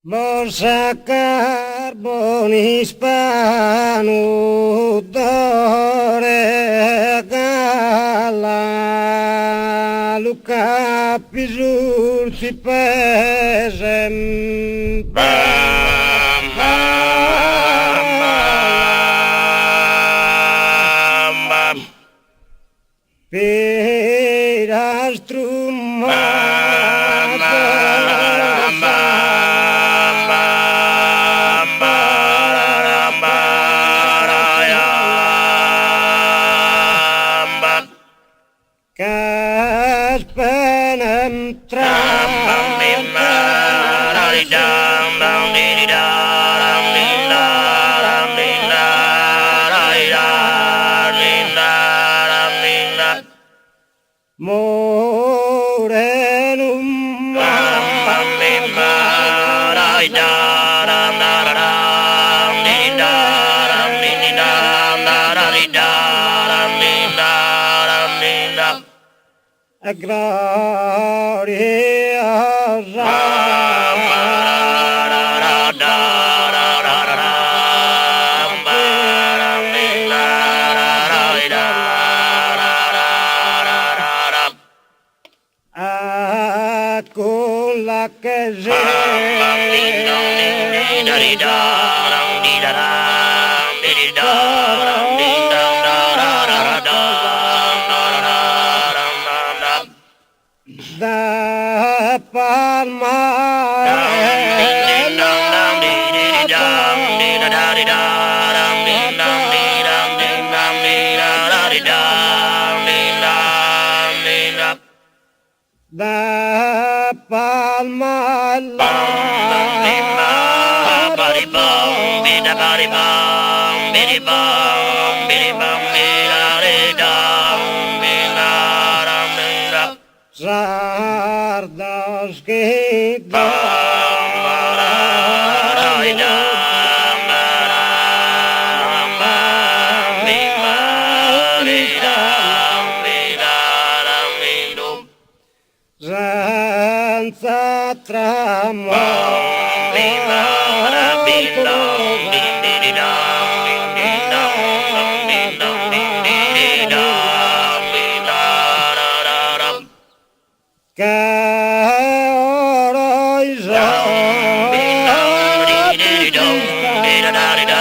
Sacar hispano dore gala luka pizur si pesem Bam, bam, bam, bam. piras Bam, bam, bam, bam, bam, bam. kas penem Bam, bam, bim, bam, dam, dam, dee, dam, dee, dam, dee, dam, dee, dam. morenum Bam, bam, bim, bam, dam, dam, dam, dee, dam, dee, dam, dee, dam, dee, dam. agraria Bam, ba, da, da, da, da, da, da, da. Bam, dee, da, da, da, da, da, da, da, da. aku la que Bam, bam, ding, dong, ding, ding, da, dee, da, dong, dee, da, dam, dee, dee, da, dong, ding, dong, da, da, da, da, dong, da, da, da, dum, dum, dum. dapat Dum, ding, ding, dong, dong, dee, dee, dee, dong, dee, da, da, dee, da, dong, ding, dong, dee, dong, ding, dong, dee, da, da, dee, dong, ding, dong, ding, dong. dapat Bum, bum, bim, bum, body, bum, bida, body, bum, biddy, bum, biddy, bum, bida, dee, dum, bida, dum, ding, dong. sardas que Bum, ba, da, da, dum, ba, dum, bum, bim, bum, dee, dum, bida, dum, ding, dong. senza tramo Bim, bum, da, bim, dong, ding, dee, dee, dong, ding, ding, dong, dong, ding, dong, ding, dee, dee, dong, ding, da, da, da, dum. que oro Dum, ding, dong, dee, dee, dee, dong, dee, da, da, dee, da,